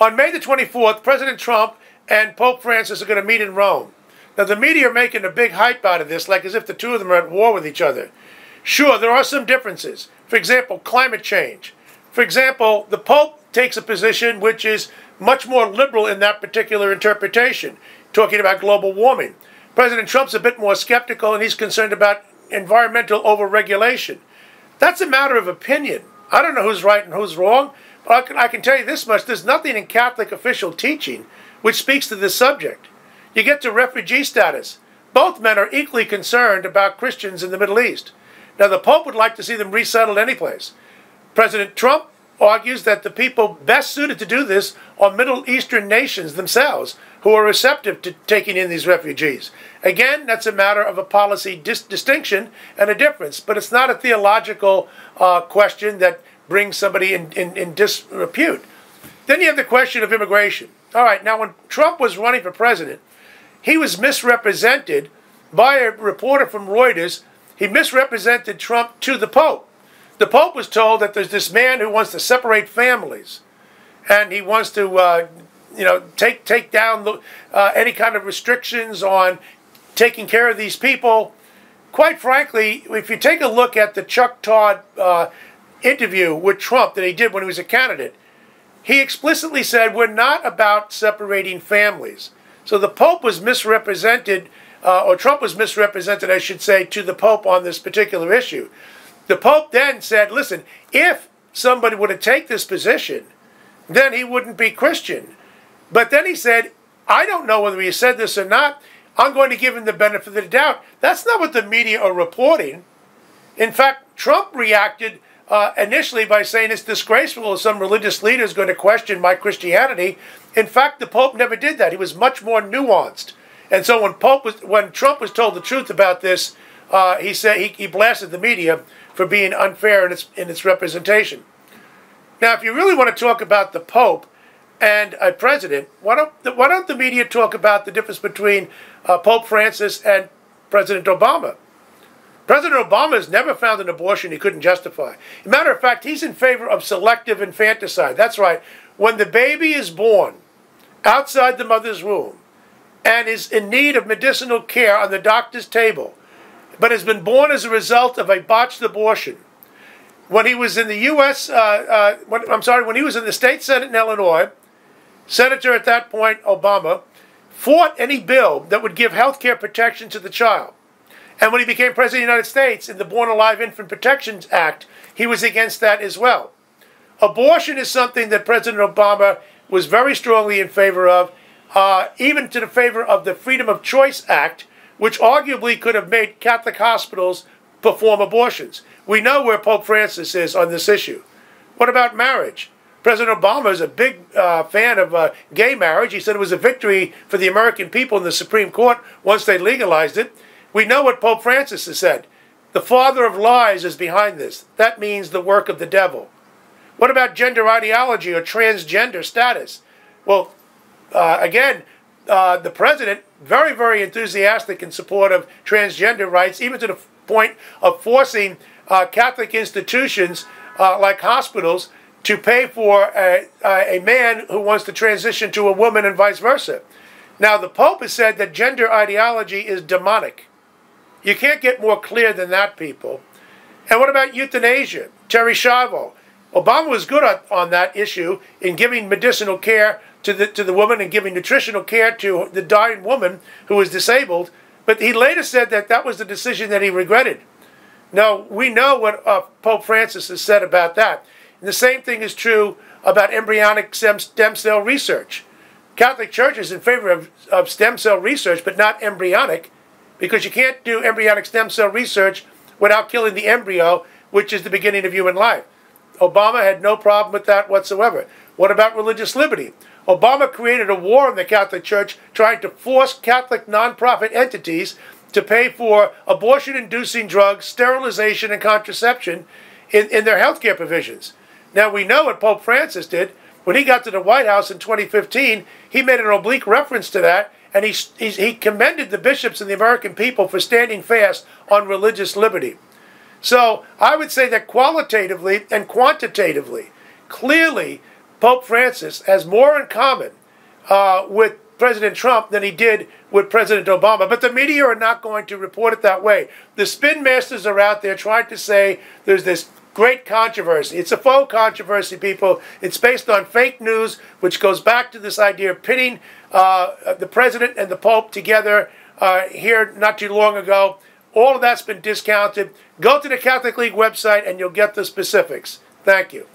On May the 24th, President Trump and Pope Francis are going to meet in Rome. Now, the media are making a big hype out of this, like as if the two of them are at war with each other. Sure, there are some differences. For example, climate change. For example, the Pope takes a position which is much more liberal in that particular interpretation, talking about global warming. President Trump's a bit more skeptical, and he's concerned about environmental overregulation. That's a matter of opinion. I don't know who's right and who's wrong, but I can tell you this much. There's nothing in Catholic official teaching which speaks to this subject. You get to refugee status. Both men are equally concerned about Christians in the Middle East. Now, the Pope would like to see them resettled anyplace. President Trump argues that the people best suited to do this are Middle Eastern nations themselves, who are receptive to taking in these refugees. Again, that's a matter of a policy distinction and a difference, but it's not a theological question that brings somebody in disrepute. Then you have the question of immigration. All right, now when Trump was running for president, he was misrepresented by a reporter from Reuters. He misrepresented Trump to the Pope. The Pope was told that there's this man who wants to separate families, and he wants to, take down any kind of restrictions on taking care of these people. Quite frankly, if you take a look at the Chuck Todd interview with Trump that he did when he was a candidate, he explicitly said, we're not about separating families. So the Pope was misrepresented, or Trump was misrepresented, I should say, to the Pope on this particular issue. The Pope then said, listen, if somebody were to take this position, then he wouldn't be Christian. But then he said, I don't know whether he said this or not. I'm going to give him the benefit of the doubt. That's not what the media are reporting. In fact, Trump reacted initially by saying it's disgraceful if some religious leader is going to question my Christianity. In fact, the Pope never did that. He was much more nuanced. And so when Trump was told the truth about this, he said he blasted the media for being unfair in its representation. Now, if you really want to talk about the Pope and a president, why don't the media talk about the difference between Pope Francis and President Obama? President Obama has never found an abortion he couldn't justify. As a matter of fact, he's in favor of selective infanticide. That's right. When the baby is born outside the mother's womb and is in need of medicinal care on the doctor's table, but has been born as a result of a botched abortion. When he was in the when he was in the state Senate in Illinois, Senator at that point, Obama, fought any bill that would give health care protection to the child. And when he became President of the United States in the Born Alive Infant Protections Act, he was against that as well. Abortion is something that President Obama was very strongly in favor of, even to the favor of the Freedom of Choice Act, which arguably could have made Catholic hospitals perform abortions. We know where Pope Francis is on this issue. What about marriage? President Obama is a big fan of gay marriage. He said it was a victory for the American people in the Supreme Court once they legalized it. We know what Pope Francis has said. The father of lies is behind this. That means the work of the devil. What about gender ideology or transgender status? Well, again, the president, very, very enthusiastic in support of transgender rights, even to the point of forcing Catholic institutions like hospitals to pay for a man who wants to transition to a woman and vice versa. Now, the Pope has said that gender ideology is demonic. You can't get more clear than that, people. And what about euthanasia? Terry Schiavo. Obama was good on that issue in giving medicinal care to the woman and giving nutritional care to the dying woman who was disabled. But he later said that that was the decision that he regretted. Now, we know what Pope Francis has said about that. And the same thing is true about embryonic stem cell research. Catholic Church is in favor of stem cell research, but not embryonic, because you can't do embryonic stem cell research without killing the embryo, which is the beginning of human life. Obama had no problem with that whatsoever. What about religious liberty? Obama created a war in the Catholic Church trying to force Catholic nonprofit entities to pay for abortion-inducing drugs, sterilization, and contraception in their health care provisions. Now, we know what Pope Francis did. When he got to the White House in 2015, he made an oblique reference to that, and he commended the bishops and the American people for standing fast on religious liberty. So I would say that qualitatively and quantitatively, clearly, Pope Francis has more in common with President Trump than he did with President Obama. But the media are not going to report it that way. The spin masters are out there trying to say there's this great controversy. It's a faux controversy, people. It's based on fake news, which goes back to this idea of pitting the president and the Pope together here not too long ago. All of that's been discounted. Go to the Catholic League website and you'll get the specifics. Thank you.